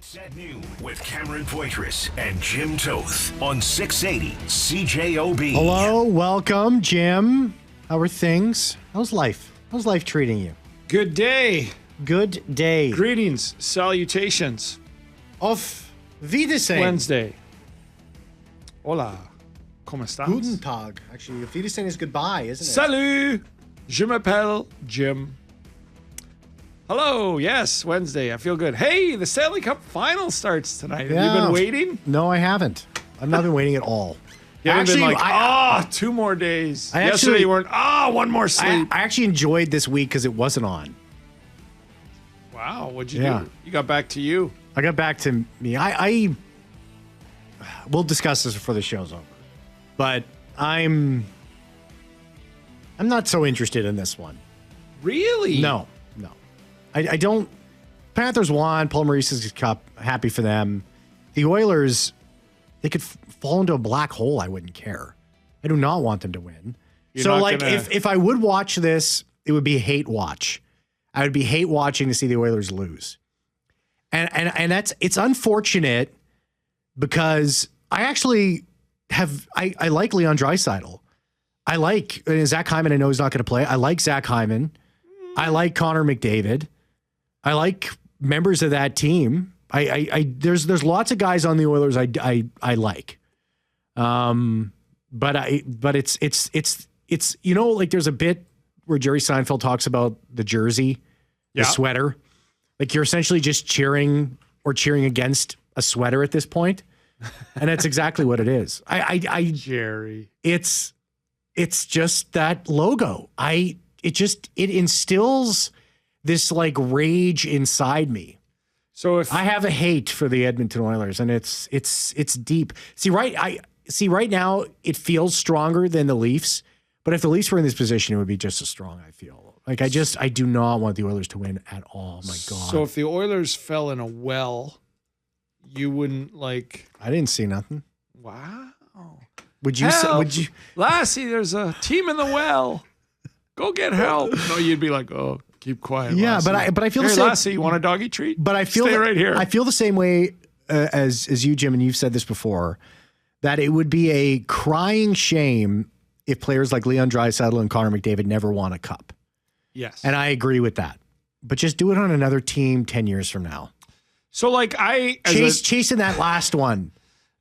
Jets at noon with Cameron Poitras and Jim Toth on 680 CJOB. Hello, welcome, Jim. How are things? How's life? How's life treating you? Good day. Good day. Greetings, salutations. Auf Wiedersehen. Wednesday. Hola. ¿Cómo estás? Guten Tag. Actually, auf Wiedersehen is goodbye, isn't it? Salut. Je m'appelle Jim. Hello. Yes, Wednesday. I feel good. Hey, the Stanley Cup Finals starts tonight. Have you been waiting? No, I haven't. I've not been waiting at all. You haven't been like, 2 more days. Yesterday you weren't, one more sleep. I actually enjoyed this week because it wasn't on. Wow, what'd you do? You got back to you. I got back to me. We'll discuss this before the show's over. But I'm not so interested in this one. Really? No. I don't. Panthers won. Paul Maurice's cup. Happy for them. The Oilers, they could fall into a black hole. I wouldn't care. I do not want them to win. If I would watch this, it would be a hate watch. I would be hate watching to see the Oilers lose. And it's unfortunate because I actually I like Leon Draisaitl. I like Zach Hyman. I know he's not going to play. I like Zach Hyman. I like Connor McDavid. I like members of that team. There's lots of guys on the Oilers I like. But it's like there's a bit where Jerry Seinfeld talks about the jersey, the sweater. Like you're essentially just cheering against a sweater at this point. And that's exactly what it is. Jerry. It's just that logo. It instills this like rage inside me. So if I have a hate for the Edmonton Oilers, and it's deep. Right now it feels stronger than the Leafs, but if the Leafs were in this position, it would be just as strong. I feel like I do not want the Oilers to win at all. My God. So if the Oilers fell in a well, you wouldn't like. I didn't see nothing. Wow. Would you? Lassie, there's a team in the well. Go get help. No, you'd be like, oh, keep quiet. Yeah, Lassie. but I feel the the same. same. Lassie, you want a doggy treat? But I feel Stay right here. I feel the same way as you, Jim, and you've said this before, that it would be a crying shame if players like Leon Draisaitl and Connor McDavid never won a cup. Yes, and I agree with that. But just do it on another team 10 years from now. So, like chasing that last one.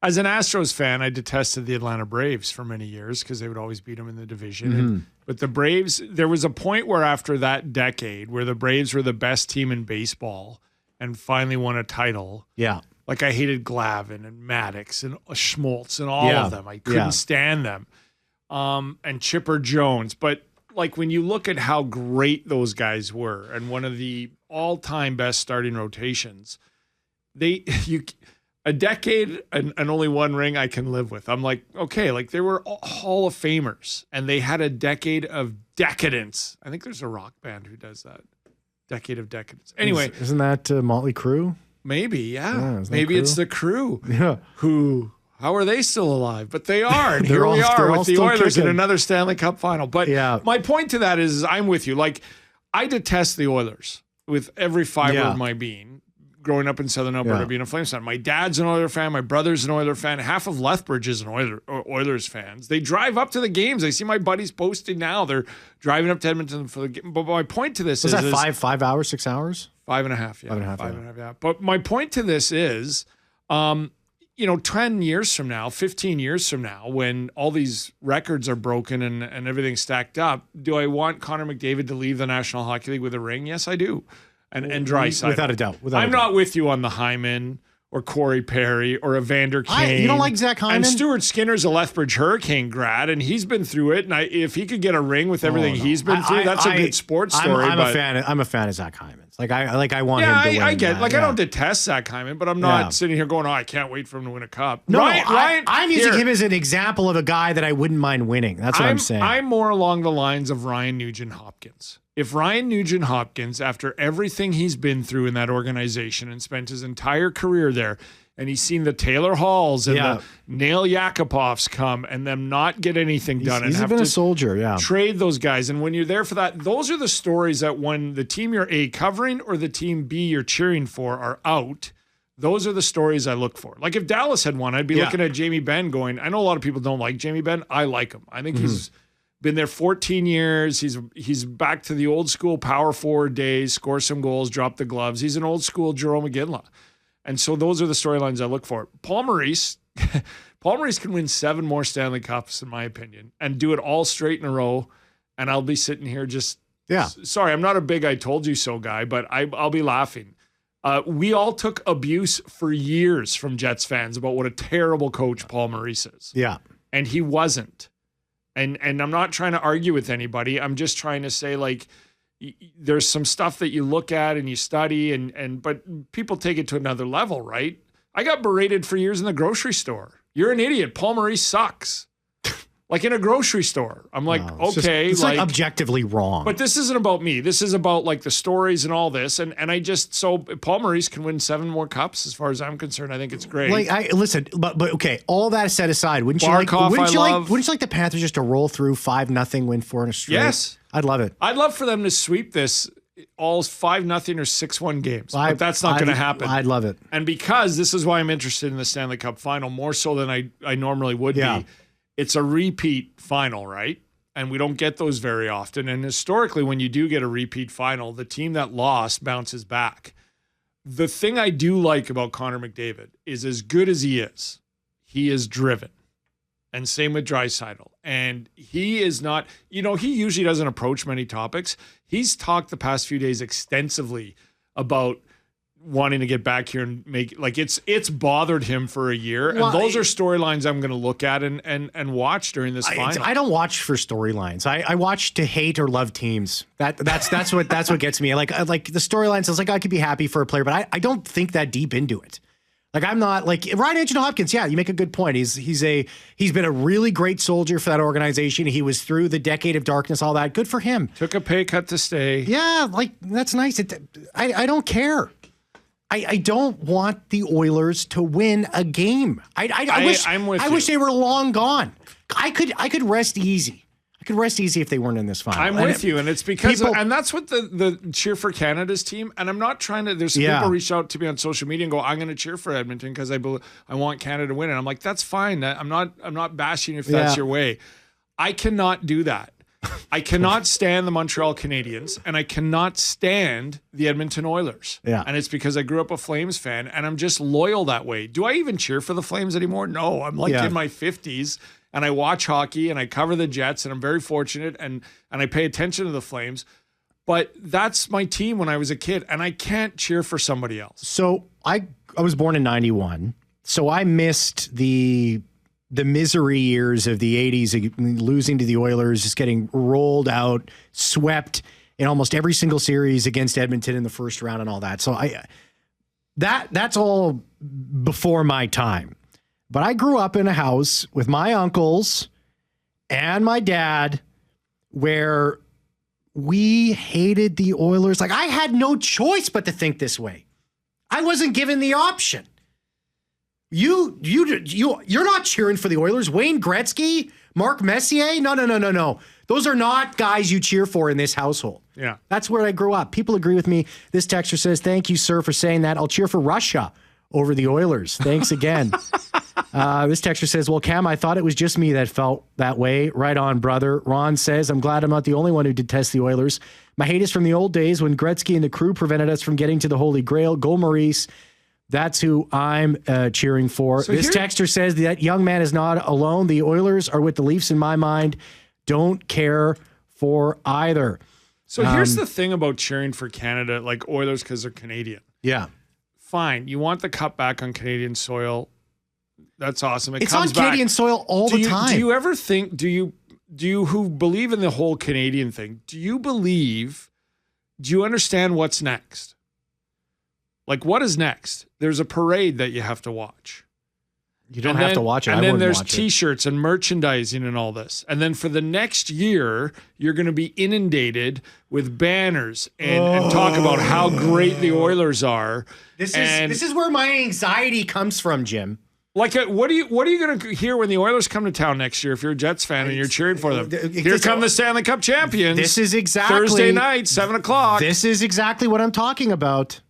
As an Astros fan, I detested the Atlanta Braves for many years because they would always beat them in the division. Mm-hmm. But the Braves, there was a point where after that decade where the Braves were the best team in baseball and finally won a title. Yeah. Like I hated Glavine and Maddox and Schmaltz and all of them. I couldn't stand them. And Chipper Jones. But like when you look at how great those guys were and one of the all-time best starting rotations, a decade and only one ring I can live with. I'm like, okay, like they were Hall of Famers and they had a decade of decadence. I think there's a rock band who does that. Decade of decadence. Anyway. Isn't that Motley Crue? Maybe, yeah. Maybe it's the Crew. Yeah. How are they still alive? But they are. And here we are with the Oilers in another Stanley Cup final. But my point to that is I'm with you. Like, I detest the Oilers with every fiber of my being. Growing up in Southern Alberta, being a Flames fan. My dad's an Oilers fan. My brother's an Oilers fan. Half of Lethbridge is an Oilers fans. They drive up to the games. I see my buddies posting now. They're driving up to Edmonton for the game. But my point to this is that 5 hours, 6 hours? 5.5, yeah. 5.5, yeah. But my point to this is, 10 years from now, 15 years from now, when all these records are broken and everything's stacked up, do I want Connor McDavid to leave the National Hockey League with a ring? Yes, I do. And Draisaitl. Without a doubt. I'm not with you on the Hyman or Corey Perry or Evander Kane. You don't like Zach Hyman? And Stuart Skinner's a Lethbridge Hurricane grad, and he's been through it. And if he could get a ring with everything he's been through, that's a good sports story. I'm a fan of Zach Hyman. I want him to win. I get. I don't detest Zach Hyman, but I'm not sitting here going, I can't wait for him to win a cup. No, I'm using him as an example of a guy that I wouldn't mind winning. That's what I'm saying. I'm more along the lines of Ryan Nugent-Hopkins. If Ryan Nugent-Hopkins, after everything he's been through in that organization and spent his entire career there, and he's seen the Taylor Halls and the Nail Yakupovs come and them not get anything done and have been to a soldier, trade those guys. And when you're there for that, those are the stories that when the team you're A, covering or the team B you're cheering for are out, Those are the stories I look for. Like if Dallas had won, I'd be looking at Jamie Benn going, I know a lot of people don't like Jamie Benn. I like him. I think he's been there 14 years. He's back to the old school power forward days, score some goals, drop the gloves. He's an old school Jarome Iginla. And so those are the storylines I look for. Paul Maurice can win 7 more Stanley Cups, in my opinion, and do it all straight in a row. And I'll be sitting here just, sorry, I'm not a big I told you so guy, but I'll be laughing. We all took abuse for years from Jets fans about what a terrible coach Paul Maurice is. Yeah. And he wasn't. And I'm not trying to argue with anybody. I'm just trying to say, like, there's some stuff that you look at and you study, but people take it to another level, right? I got berated for years in the grocery store. You're an idiot. Paul Maurice sucks. Like in a grocery store. I'm like, okay. It's like objectively wrong. But this isn't about me. This is about like the stories and all this. And so Paul Maurice can win 7 more cups as far as I'm concerned. I think it's great. Listen, but okay, all that set aside, wouldn't you like the Panthers just to roll through 5-0, win 4 in a straight? Yes. I'd love it. I'd love for them to sweep this all 5-0 or 6-1 games. But that's not going to happen. I'd love it. And because this is why I'm interested in the Stanley Cup final more so than I normally would be. It's a repeat final, right? And we don't get those very often. And historically, when you do get a repeat final, the team that lost bounces back. The thing I do like about Connor McDavid is, as good as he is driven. And same with Draisaitl. And he is not, he usually doesn't approach many topics. He's talked the past few days extensively about wanting to get back here and make, like, it's bothered him for a year. And those are storylines I'm going to look at and watch during this final. I don't watch for storylines. I watch to hate or love teams. That's what gets me. Like the storylines, I was like, I could be happy for a player, but I don't think that deep into it. Like, I'm not like Ryan Nugent-Hopkins. Yeah, you make a good point. He's been a really great soldier for that organization. He was through the decade of darkness, all that. Good for him. Took a pay cut to stay. Yeah, like, that's nice. I don't care. I don't want the Oilers to win a game. I wish they were long gone. I could rest easy. I could rest easy if they weren't in this final. I'm with you, and it's because and that's what the Cheer for Canada's team. And I'm not trying to. There's people reach out to me on social media and go, "I'm going to cheer for Edmonton because I want Canada to win." And I'm like, "That's fine. I'm not bashing if that's your way." I cannot do that. I cannot stand the Montreal Canadiens, and I cannot stand the Edmonton Oilers. Yeah. And it's because I grew up a Flames fan, and I'm just loyal that way. Do I even cheer for the Flames anymore? No. I'm like in my 50s, and I watch hockey, and I cover the Jets, and I'm very fortunate, and I pay attention to the Flames. But that's my team when I was a kid, and I can't cheer for somebody else. So I was born in 91, so I missed the misery years of the 80s, losing to the Oilers, just getting rolled out, swept in almost every single series against Edmonton in the first round and all that. So that's all before my time. But I grew up in a house with my uncles and my dad where we hated the Oilers. Like, I had no choice but to think this way. I wasn't given the option. You're not cheering for the Oilers. Wayne Gretzky, Mark Messier. No. Those are not guys you cheer for in this household. Yeah. That's where I grew up. People agree with me. This texter says, "Thank you, sir, for saying that. I'll cheer for Russia over the Oilers. Thanks again." This texter says, "Well, Cam, I thought it was just me that felt that way. Right on, brother." Ron says, "I'm glad I'm not the only one who detests the Oilers. My hate is from the old days when Gretzky and the crew prevented us from getting to the Holy Grail. Go Maurice. That's who I'm cheering for." So this texter says that young man is not alone. The Oilers are with the Leafs in my mind. Don't care for either. So here's the thing about cheering for Canada, like Oilers, because they're Canadian. Yeah. Fine. You want the cup back on Canadian soil. That's awesome. It's on Canadian soil all the time. Do you ever think, do you who believe in the whole Canadian thing, do you understand what's next? Like, what is next? There's a parade that you have to watch. You don't have to watch it. And then there's T-shirts and merchandising and all this. And then for the next year, you're going to be inundated with banners and talk about how great the Oilers are. This is where my anxiety comes from, Jim. Like, what are you going to hear when the Oilers come to town next year if you're a Jets fan and you're cheering for them? Here come the Stanley Cup champions. This is exactly Thursday night, 7:00. This is exactly what I'm talking about.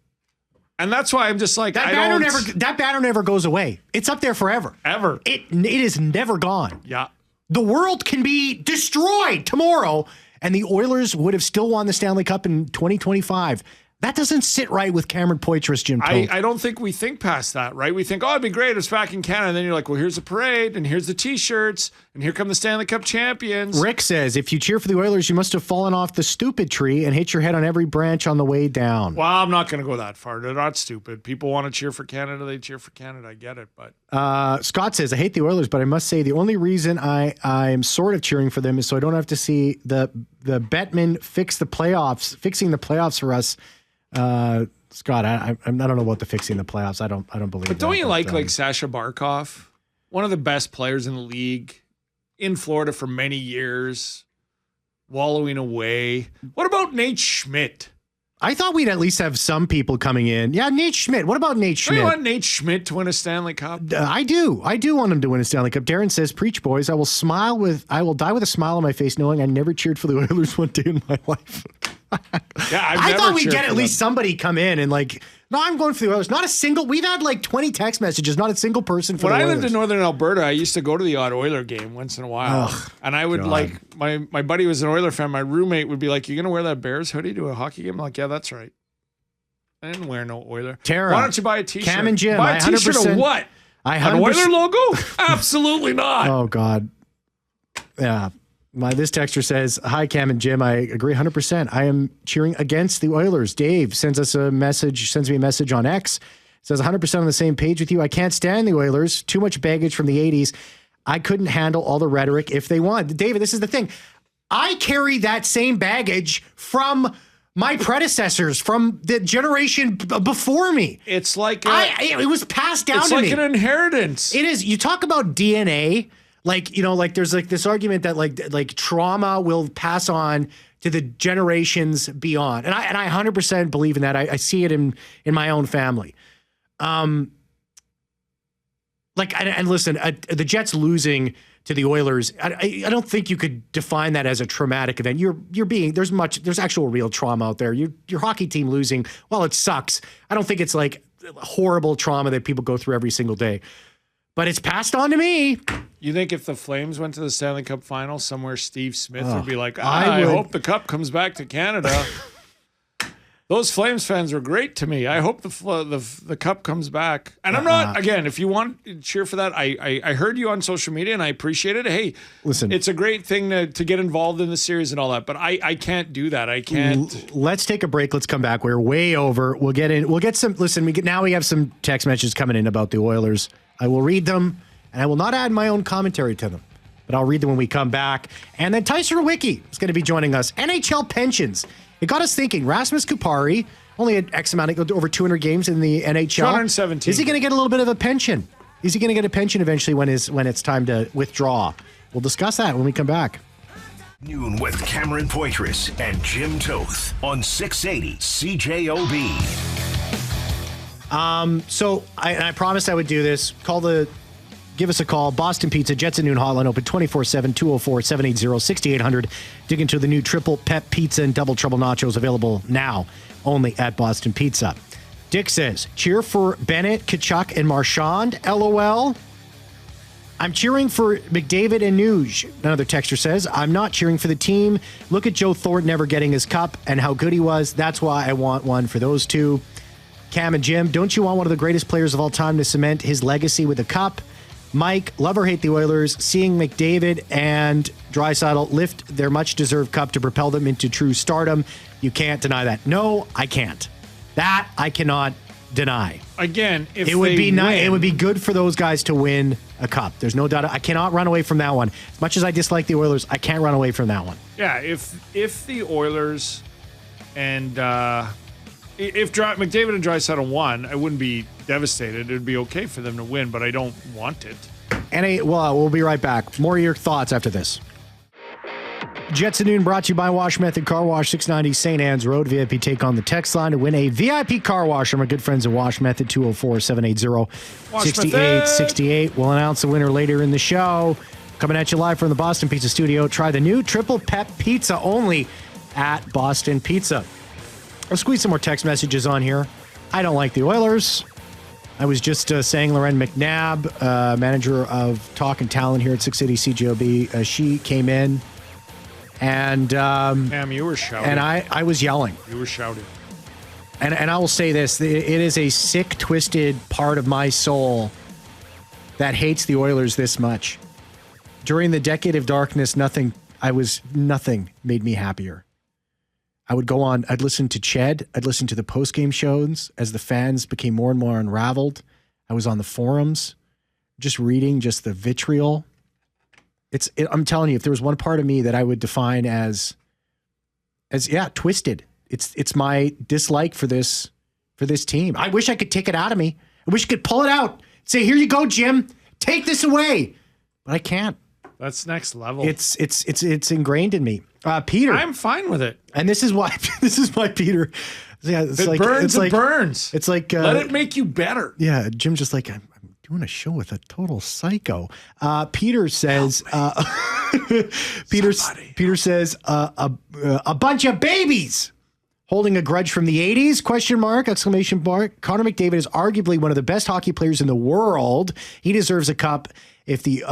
And that's why I'm just like, that banner never goes away. It's up there forever. Ever. It is never gone. Yeah. The world can be destroyed tomorrow, and the Oilers would have still won the Stanley Cup in 2025. That doesn't sit right with Cameron Poitras, Jim Toth. I don't think we think past that, right? We think, it'd be great if it's back in Canada. And then you're like, well, here's the parade, and here's the T-shirts, and here come the Stanley Cup champions. Rick says, if you cheer for the Oilers, you must have fallen off the stupid tree and hit your head on every branch on the way down. Well, I'm not going to go that far. They're not stupid. People want to cheer for Canada. They cheer for Canada. I get it. But Scott says, I hate the Oilers, but I must say the only reason I'm sort of cheering for them is so I don't have to see the Bettman fixing the playoffs for us. Scott, I don't know about the fixing the playoffs. I don't believe. But don't you like Sasha Barkov, one of the best players in the league, in Florida for many years, wallowing away? What about Nate Schmidt? I thought we'd at least have some people coming in. Yeah, Nate Schmidt. What about Nate Schmidt? Do you want Nate Schmidt to win a Stanley Cup? I do. I do want him to win a Stanley Cup. Darren says, preach, boys. I will die with a smile on my face knowing I never cheered for the Oilers one day in my life. Yeah, I thought we'd get at least somebody come in and no, I'm going for the Oilers. Not a single. We've had 20 text messages. Not a single person for the Oilers. When I lived in Northern Alberta, I used to go to the odd Oiler game once in a while. And I would my buddy was an Oiler fan. My roommate would be like, "You gonna wear that Bears hoodie to a hockey game?" I'm like, "Yeah, that's right." I didn't wear no Oiler. Tara, why don't you buy a T-shirt? Cam and Jim, buy a T-shirt of what? An Oiler logo? Absolutely not. Oh God. Yeah. This texter says, hi, Cam and Jim. I agree 100%. I am cheering against the Oilers. Dave sends me a message on X. Says 100% on the same page with you. I can't stand the Oilers. Too much baggage from the 80s. I couldn't handle all the rhetoric if they won. David, this is the thing. I carry that same baggage from my predecessors, from the generation before me. It's like it was passed down to me. It's like an inheritance. It is. You talk about DNA. There's this argument that trauma will pass on to the generations beyond. And I 100% believe in that. I see it in my own family. And listen, the Jets losing to the Oilers, I don't think you could define that as a traumatic event. There's actual real trauma out there. Your hockey team losing, well, it sucks. I don't think it's horrible trauma that people go through every single day. But it's passed on to me. You think if the Flames went to the Stanley Cup Finals, somewhere Steve Smith would be like, I hope the cup comes back to Canada. Those Flames fans were great to me. I hope the cup comes back. And I'm not, again, if you want to cheer for that, I heard you on social media and I appreciate it. Hey, listen, it's a great thing to get involved in the series and all that, but I can't do that. I can't. Let's take a break. Let's come back. We're way over. We'll get some, listen, now we have some text messages coming in about the Oilers. I will read them, and I will not add my own commentary to them, but I'll read them when we come back. And then Tyson Rewucki is going to be joining us. NHL pensions. It got us thinking. Rasmus Kupari only had X amount of over 200 games in the NHL. 217. Is he going to get a little bit of a pension? Is he going to get a pension eventually when it's time to withdraw? We'll discuss that when we come back. Noon with Cameron Poitras and Jim Toth on 680 CJOB. So I promised I would do this. Give us a call. Boston Pizza, Jets at Noon hotline open 24/7, 204-780-6800. Dig into the new triple pep pizza and double trouble nachos available now only at Boston Pizza. Dick says, cheer for Bennett, Tkachuk, and Marchand. LOL. I'm cheering for McDavid and Nuge. Another texter says, I'm not cheering for the team. Look at Joe Thornton never getting his cup and how good he was. That's why I want one for those two. Cam and Jim, don't you want one of the greatest players of all time to cement his legacy with a cup? Mike, love or hate the Oilers, seeing McDavid and Draisaitl lift their much-deserved cup to propel them into true stardom. You can't deny that. No, I can't. That I cannot deny. Again, if it would be nice, it would be good for those guys to win a cup. There's no doubt. I cannot run away from that one. As much as I dislike the Oilers, I can't run away from that one. Yeah, if the Oilers and if McDavid and Draisaitl won, I wouldn't be devastated. It would be okay for them to win, but I don't want it. We'll be right back. More of your thoughts after this. Jets at Noon brought to you by Wash Method Car Wash, 690 St. Anne's Road. VIP take on the text line to win a VIP car wash from our good friends at Wash Method, 204-780-6868. We'll announce the winner later in the show. Coming at you live from the Boston Pizza studio. Try the new triple pep pizza only at Boston Pizza. I'll squeeze some more text messages on here. I don't like the Oilers. I was just saying Lauren McNabb, manager of Talk and Talent here at 680 CJOB. She came in and... Cam, you were shouting. And I was yelling. You were shouting. And I will say this. It is a sick, twisted part of my soul that hates the Oilers this much. During the decade of darkness, nothing made me happier. I would go on, I'd listen to Ched, I'd listen to the post-game shows as the fans became more and more unraveled. I was on the forums, just reading just the vitriol. I'm telling you, if there was one part of me that I would define as twisted. It's my dislike for this team. I wish I could take it out of me. I wish I could pull it out. Say, here you go, Jim. Take this away. But I can't. That's next level. It's ingrained in me. Peter, I'm fine with it, and this is why Peter. Yeah, it burns. It's like let it make you better. Yeah, Jim's just like I'm doing a show with a total psycho. Peter says. Peter says a bunch of babies holding a grudge from the 80s, question mark, exclamation mark. Connor McDavid is arguably one of the best hockey players in the world. He deserves a cup. If the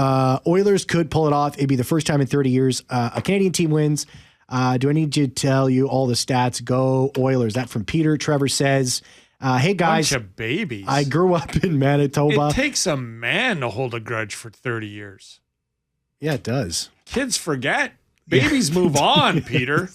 Oilers could pull it off, it'd be the first time in 30 years a Canadian team wins. Do I need to tell you all the stats? Go Oilers. That from Peter. Trevor says, hey, guys. Bunch of babies. I grew up in Manitoba. It takes a man to hold a grudge for 30 years. Yeah, it does. Kids forget. Babies move on, Peter.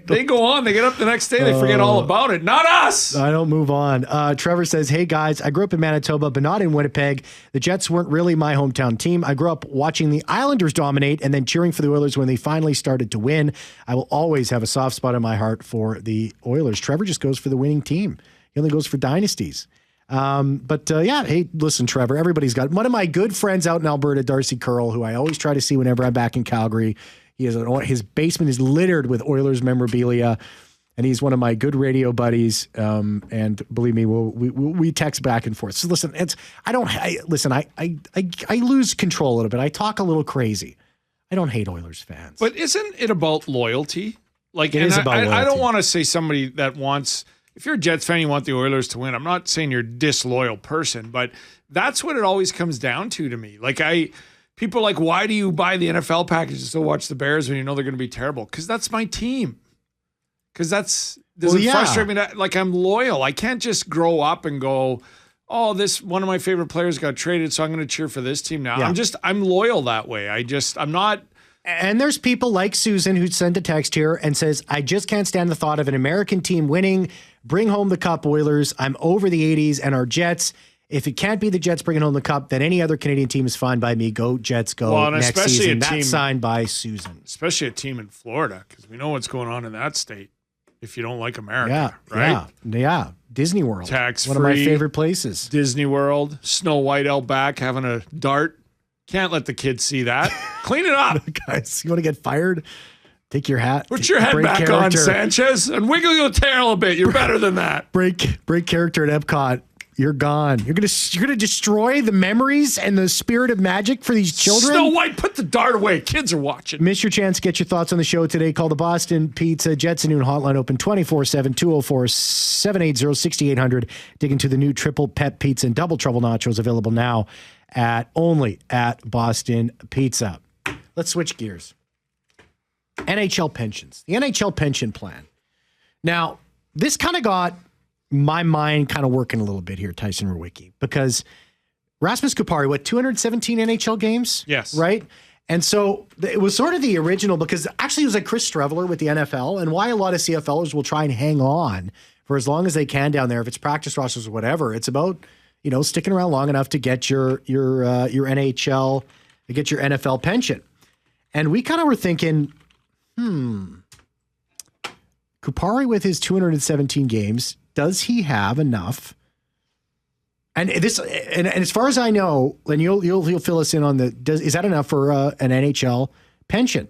They go on. They get up the next day. They forget all about it. Not us. I don't move on. Trevor says, hey, guys, I grew up in Manitoba, but not in Winnipeg. The Jets weren't really my hometown team. I grew up watching the Islanders dominate and then cheering for the Oilers when they finally started to win. I will always have a soft spot in my heart for the Oilers. Trevor just goes for the winning team. He only goes for dynasties. Hey, listen, Trevor, everybody's got one of my good friends out in Alberta, Darcy Curl, who I always try to see whenever I'm back in Calgary. His basement is littered with Oilers memorabilia, and he's one of my good radio buddies. And believe me, we text back and forth. So listen, I lose control a little bit. I talk a little crazy. I don't hate Oilers fans, but isn't it about loyalty? Like it is about loyalty. I don't want to say somebody that wants. If you're a Jets fan, you want the Oilers to win. I'm not saying you're a disloyal person, but that's what it always comes down to me. People are like, why do you buy the NFL package to still watch the Bears when you know they're going to be terrible? Because that's my team. Because frustrate me that I'm loyal. I can't just grow up and go, oh, this one of my favorite players got traded, so I'm going to cheer for this team now. Yeah. I'm loyal that way. I'm not. And there's people like Susan who sent a text here and says, I just can't stand the thought of an American team winning. Bring home the cup, Oilers. I'm over the 80s and our Jets. If it can't be the Jets bringing home the cup, then any other Canadian team is fine by me. Go Jets, go next season. That's signed by Susan. Especially a team in Florida, because we know what's going on in that state if you don't like America, right? Yeah. Disney World. Tax-free. One of my favorite places. Disney World. Snow White out back having a dart. Can't let the kids see that. Clean it up. Guys, you want to get fired? Take your hat. Put your head back on, Sanchez, and wiggle your tail a bit. You're better than that. Break character at Epcot. You're gone. You're gonna destroy the memories and the spirit of magic for these children. Snow White, put the dart away. Kids are watching. Miss your chance to get your thoughts on the show today. Call the Boston Pizza Jets and Noon hotline, open 24/7, 204-780-6800. Dig into the new triple pep pizza and double trouble nachos, available now only at Boston Pizza. Let's switch gears. NHL pensions. The NHL pension plan. Now, this kind of got my mind kind of working a little bit here, Tyson Rewucki, because Rasmus Kupari, 217 NHL games? Yes. Right? And so it was sort of the original, because actually it was like Chris Streveler with the NFL, and why a lot of CFLers will try and hang on for as long as they can down there, if it's practice rosters or whatever. It's about, sticking around long enough to get your NHL, to get your NFL pension. And we kind of were thinking, Kupari with his 217 games, does he have enough? And as far as I know, and you'll fill us in on is that enough for an NHL pension?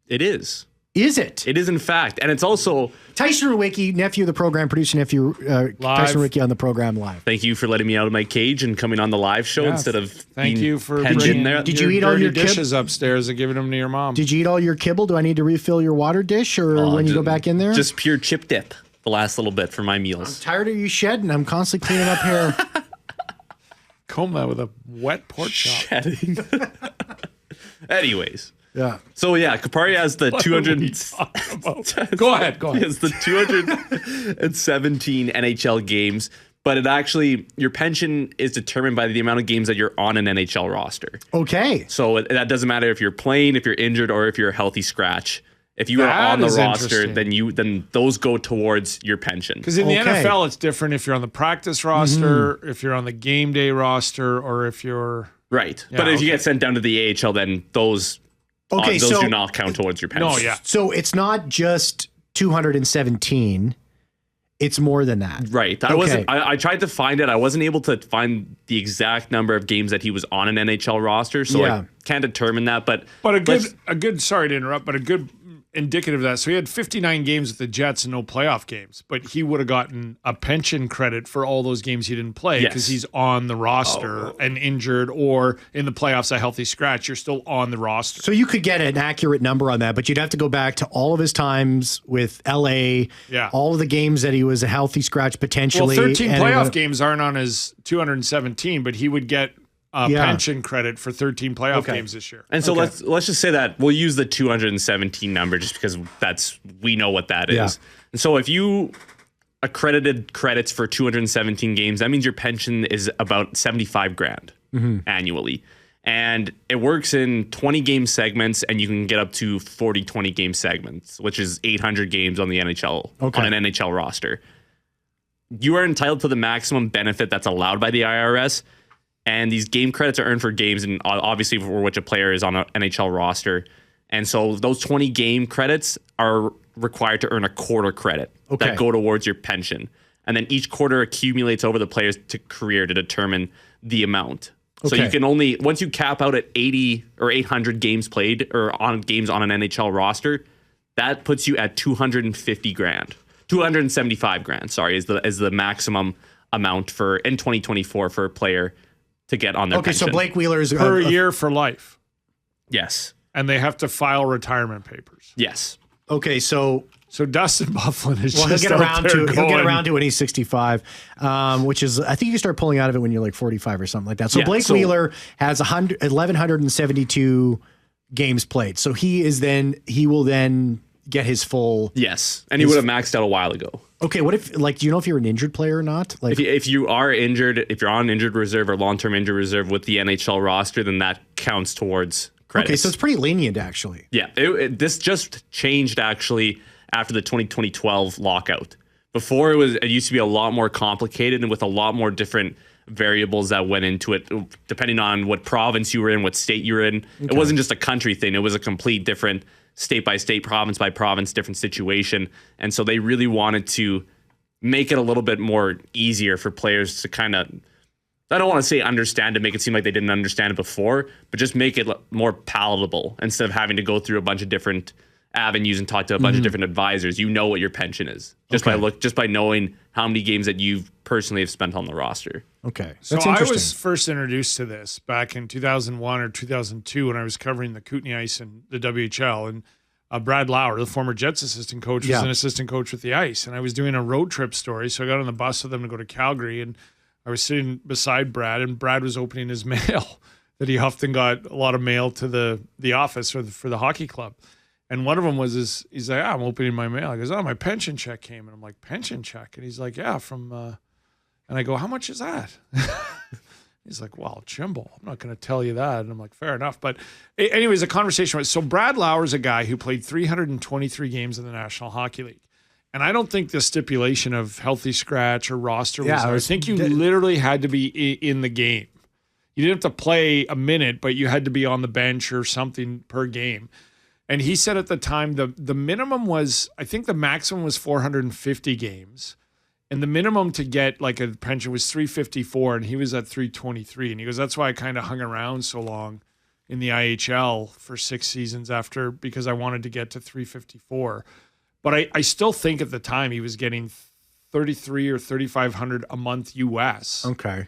It is. Is it? It is, in fact. And it's also... Tyson Rewucki, nephew of the program, producer nephew, Tyson Rewucki on the program live. Thank you for letting me out of my cage and coming on the live show instead of Thank you for bringing there. Did you eat all your dishes upstairs and giving them to your mom? Did you eat all your kibble? Do I need to refill your water dish or when you go back in there? Just pure chip dip. the last little bit for my meals. I'm tired of you shedding. I'm constantly cleaning up hair. Comb that with a wet pork chop. Shedding. Anyways. Yeah. So yeah, Kupari has the 200. Go ahead. He has the 217 NHL games, but it actually your pension is determined by the amount of games that you're on an NHL roster. Okay. So that doesn't matter if you're playing, if you're injured, or if you're a healthy scratch. If you are on the roster, then those go towards your pension. Because in the NFL, it's different if you're on the practice roster, if you're on the game day roster, or if you're right. Yeah, but if you get sent down to the AHL, then those do not count towards your pension. No, yeah. So it's not just 217. It's more than that. Right. I tried to find it. I wasn't able to find the exact number of games that he was on an NHL roster, so I can't determine that. But a good sorry to interrupt, but a good indicative of that. So he had 59 games with the Jets and no playoff games, but he would have gotten a pension credit for all those games he didn't play because he's on the roster and injured, or in the playoffs a healthy scratch. You're still on the roster. So you could get an accurate number on that, but you'd have to go back to all of his times with LA, all of the games that he was a healthy scratch potentially. Well, 13 playoff games aren't on his 217, but he would get pension credit for 13 playoff games this year. And so let's just say that we'll use the 217 number just because we know what that is. Yeah. And so if you accredited credits for 217 games, that means your pension is about 75 grand annually. And it works in 20 game segments, and you can get up to 40 20 game segments, which is 800 games on the NHL on an NHL roster. You are entitled to the maximum benefit that's allowed by the IRS. And these game credits are earned for games, and obviously for which a player is on an NHL roster. And so those 20 game credits are required to earn a quarter credit that go towards your pension. And then each quarter accumulates over the player's career to determine the amount. So you can only, once you cap out at 80 or 800 games played or on games on an NHL roster, that puts you at 250 grand. 275 grand, sorry, is the maximum amount for in 2024 for a player to get on their pension. So Blake Wheeler's per year for life. Yes. And they have to file retirement papers. Yes. Okay, so Dustin Byfuglien is he'll get around to when he's 65, which is, I think you can start pulling out of it when you're like 45 or something like that. So Blake Wheeler has 1,172 games played. So he will then get his full. Yes. And he would have maxed out a while ago. Okay, what if, like, do you know if you're an injured player or not? Like, if you are injured, if you're on injured reserve or long-term injured reserve with the NHL roster, then that counts towards credits. Okay, so it's pretty lenient, actually. Yeah, this just changed, actually, after the 2012 lockout. Before, it used to be a lot more complicated and with a lot more different variables that went into it, depending on what province you were in, what state you were in. It wasn't just a country thing. It was a complete different state by state, province by province, different situation. And so they really wanted to make it a little bit more easier for players to kind of, I don't want to say understand to make it seem like they didn't understand it before, but just make it more palatable instead of having to go through a bunch of different avenues and talk to a bunch of different advisors. You know what your pension is just by knowing how many games that you personally have spent on the roster. Okay. So I was first introduced to this back in 2001 or 2002 when I was covering the Kootenay Ice and the WHL, and Brad Lauer, the former Jets assistant coach, was an assistant coach with the Ice, and I was doing a road trip story. So I got on the bus with them to go to Calgary, and I was sitting beside Brad, and Brad was opening his mail that he often got a lot of mail to the office for the hockey club. And one of them was he's like, I'm opening my mail. He goes, my pension check came. And I'm like, pension check? And he's like, yeah, from, and I go, how much is that? He's like, well, Jimbo, I'm not going to tell you that. And I'm like, fair enough. But anyways, the conversation was, so Brad Lauer is a guy who played 323 games in the National Hockey League. And I don't think the stipulation of healthy scratch or roster was there. I think you literally had to be in the game. You didn't have to play a minute, but you had to be on the bench or something per game. And he said at the time the minimum was, I think the maximum was 450 games. And the minimum to get like a pension was 354, and he was at 323. And he goes, that's why I kind of hung around so long in the IHL for 6 seasons after, because I wanted to get to 354. But I still think at the time he was getting 33 or 3,500 a month US. Okay.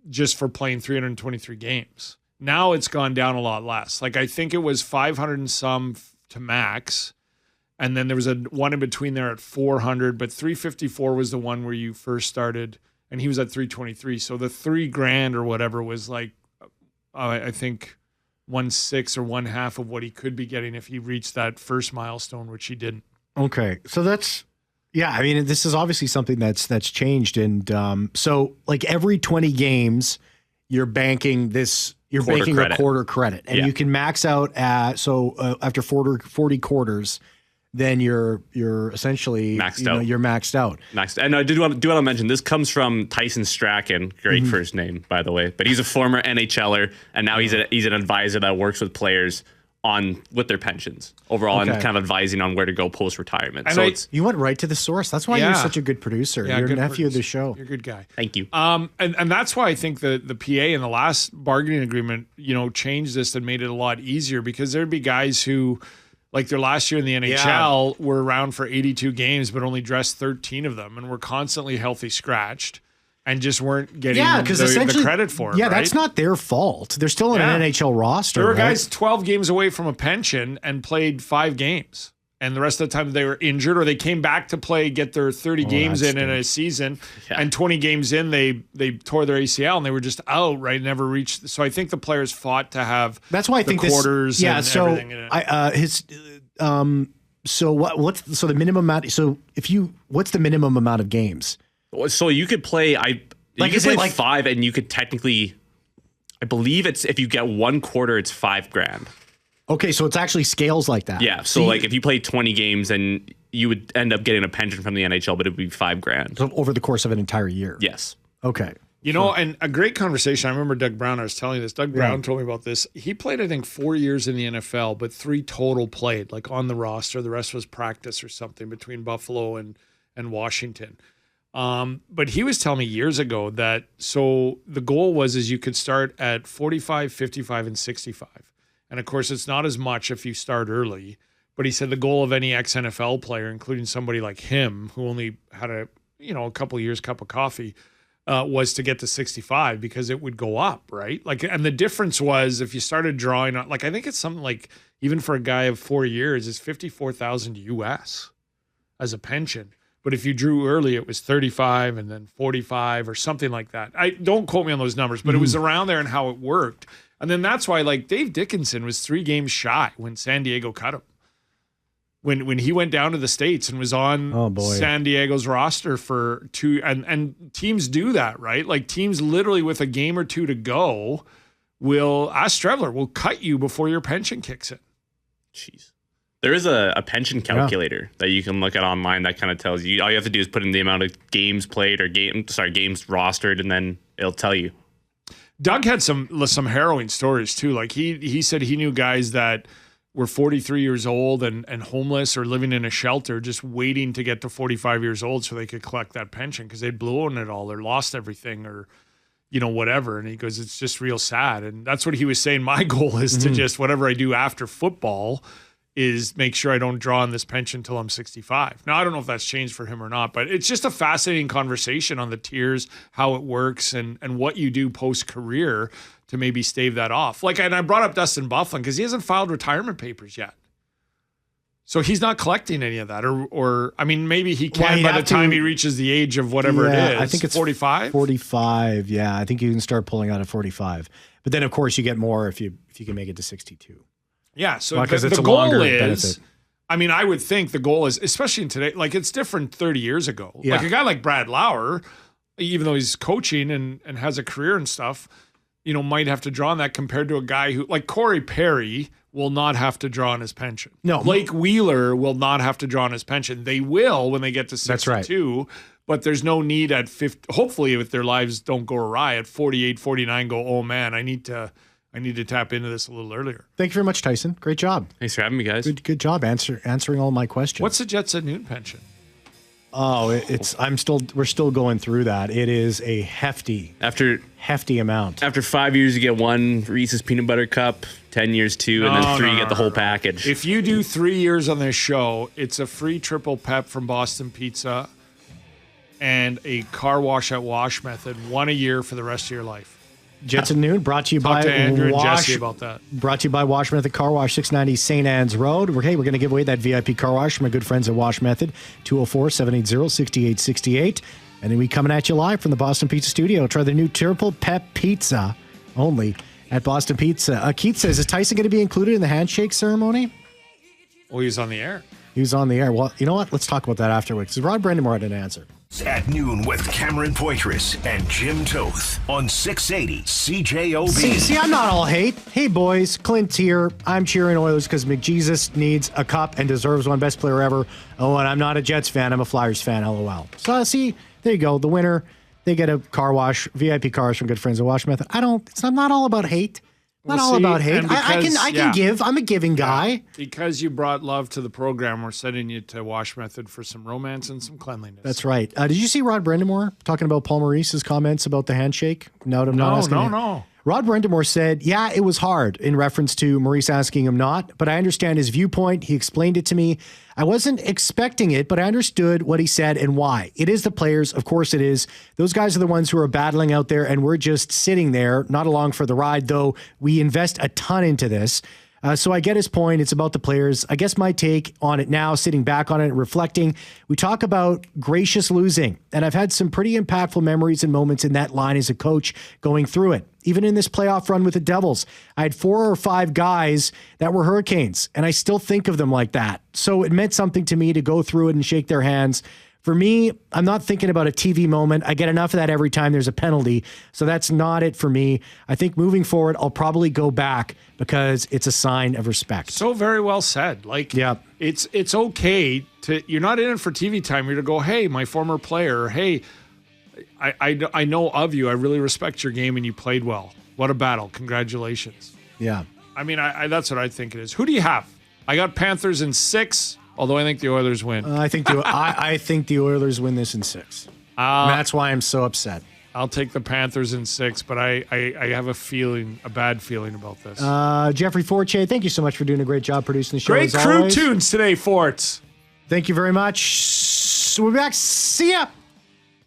Just for playing 323 games. Now it's gone down a lot less. Like I think it was 500 and some to max, And then there was a one in between there at 400, but 354 was the one where you first started, and he was at 323. So the $3,000 or whatever was like, I think 1/6 or 1/2 of what he could be getting if he reached that first milestone, which he didn't. Okay. So that's, yeah, I mean, this is obviously something that's changed. And so like every 20 games, you're banking a quarter credit, and you can max out at, after 40 quarters, then you're essentially maxed out. You're maxed out. And I do want to mention, this comes from Tyson Strachan, great first name, by the way, but he's a former NHLer, and now he's an advisor that works with players with their pensions overall, and kind of advising on where to go post-retirement. And so you went right to the source. That's why you're such a good producer. You're a nephew of the show. You're a good guy. Thank you. And that's why I think the PA in the last bargaining agreement, changed this and made it a lot easier, because there'd be guys who, like their last year in the NHL, were around for 82 games, but only dressed 13 of them, and were constantly healthy scratched and just weren't getting the credit for it. Yeah, that's not their fault. They're still in an NHL roster. There were guys 12 games away from a pension and played 5 games. And the rest of the time they were injured, or they came back to play, get their 30 games in a season, and 20 games in, they tore their ACL and they were just out, right? Never reached. So I think the players fought to have that's why I think quarters and everything in it. What's the minimum amount? So what's the minimum amount of games? So you could play, you could play 5, and you could technically, I believe it's, if you get 1 quarter, it's $5,000. Okay, so it's actually scales like that. Yeah, so like if you play 20 games, then you would end up getting a pension from the NHL, but it would be $5,000. So over the course of an entire year. Yes. Okay. And a great conversation. I remember Doug Brown, I was telling you this. Doug Brown told me about this. He played, I think, 4 years in the NFL, but 3 total played, like on the roster. The rest was practice or something between Buffalo and Washington. But he was telling me years ago that, so the goal was you could start at 45, 55, and 65. And of course, it's not as much if you start early. But he said the goal of any ex-NFL player, including somebody like him, who only had a couple of years cup of coffee, was to get to 65, because it would go up, right? Like, and the difference was if you started drawing, like, I think it's something like, even for a guy of 4 years, it's $54,000 US as a pension. But if you drew early, it was 35 and then 45 or something like that. I don't quote me on those numbers, but it was around there and how it worked. And then that's why, like, Dave Dickinson was 3 games shy when San Diego cut him. When he went down to the States and was on San Diego's roster for 2, and teams do that, right? Like, teams literally with a game or 2 to go will cut you before your pension kicks in. Jeez. There is a pension calculator that you can look at online that kind of tells you. All you have to do is put in the amount of games played or games rostered, and then it'll tell you. Doug had some harrowing stories too. Like he said he knew guys that were 43 years old and homeless or living in a shelter, just waiting to get to 45 years old so they could collect that pension because they'd blown it all or lost everything or whatever. And he goes, it's just real sad. And that's what he was saying. My goal is to just, whatever I do after football, is make sure I don't draw on this pension till I'm 65. Now, I don't know if that's changed for him or not, but it's just a fascinating conversation on the tiers, how it works, and what you do post-career to maybe stave that off. Like, and I brought up Dustin Byfuglien because he hasn't filed retirement papers yet. So he's not collecting any of that. Or I mean, maybe he can by the time he reaches the age of whatever it is. I think it's 45? 45, yeah. I think you can start pulling out at 45. But then, of course, you get more if you can make it to 62. Yeah, so the goal is, I mean, I would think the goal is, especially in today, like it's different 30 years ago. Yeah. Like a guy like Brad Lauer, even though he's coaching and has a career and stuff, might have to draw on that compared to a guy who, like Corey Perry, will not have to draw on his pension. No. Blake Wheeler will not have to draw on his pension. They will when they get to 62. That's right. But there's no need at 50. Hopefully, if their lives don't go awry at 48, 49, go, oh man, I need to tap into this a little earlier. Thank you very much, Tyson. Great job. Thanks for having me, guys. Good job answering all my questions. What's the Jets at noon pension? Oh, we're still going through that. It is a hefty amount. After 5 years, you get 1 Reese's Peanut Butter Cup, 10 years 2, and then 3 you get the whole package. If you do 3 years on this show, it's a free triple pep from Boston Pizza and a car wash at Wash Method, 1 a year for the rest of your life. Jets at noon, brought to you Talk by to Andrew and Jesse about that. Brought to you by Wash Method Car Wash, 690 St. Anne's Road. We're going to give away that VIP car wash from my good friends at Wash Method, 204-780-6868. And then we coming at you live from the Boston Pizza Studio. Try the new Triple Pep Pizza only at Boston Pizza. Keith says, is Tyson going to be included in the handshake ceremony? Well, he's on the air. He was on the air. Well, you know what? Let's talk about that afterwards. Because Rod Brind'Amour had an answer. At noon with Cameron Poitras and Jim Toth on 680 CJOB. See, I'm not all hate. Hey, boys, Clint's here. I'm cheering Oilers because McJesus needs a cup and deserves one, best player ever. Oh, and I'm not a Jets fan. I'm a Flyers fan, LOL. So, see, there you go. The winner, they get a car wash, VIP cars from good friends at Wash Method. I'm not all about hate. Not all about hate. I can give. I'm a giving guy. Because you brought love to the program, we're sending you to Wash Method for some romance and some cleanliness. That's right. Did you see Rod Brind'Amour talking about Paul Maurice's comments about the handshake? No. Rod Brind'Amour said, yeah, it was hard in reference to Maurice asking him not, but I understand his viewpoint. He explained it to me. I wasn't expecting it, but I understood what he said and why. It is the players. Of course it is. Those guys are the ones who are battling out there, and we're just sitting there, not along for the ride, though we invest a ton into this. So I get his point. It's about the players. I guess my take on it now, sitting back on it and reflecting, we talk about gracious losing. And I've had some pretty impactful memories and moments in that line as a coach going through it. Even in this playoff run with the Devils, I had 4 or 5 guys that were Hurricanes, and I still think of them like that. So it meant something to me to go through it and shake their hands. For me, I'm not thinking about a TV moment. I get enough of that every time there's a penalty. So that's not it for me. I think moving forward, I'll probably go back because it's a sign of respect. So very well said. It's okay to, you're not in it for TV time. You're to go, hey, my former player, hey, I know of you. I really respect your game and you played well. What a battle. Congratulations. Yeah. I mean, that's what I think it is. Who do you have? I got Panthers in 6. Although I think the Oilers win. I think the Oilers win this in 6. And that's why I'm so upset. I'll take the Panthers in 6, but I have a bad feeling about this. Jeffrey Forche, thank you so much for doing a great job producing the show. Great crew tunes today, Forts. Thank you very much. We'll be back. See ya.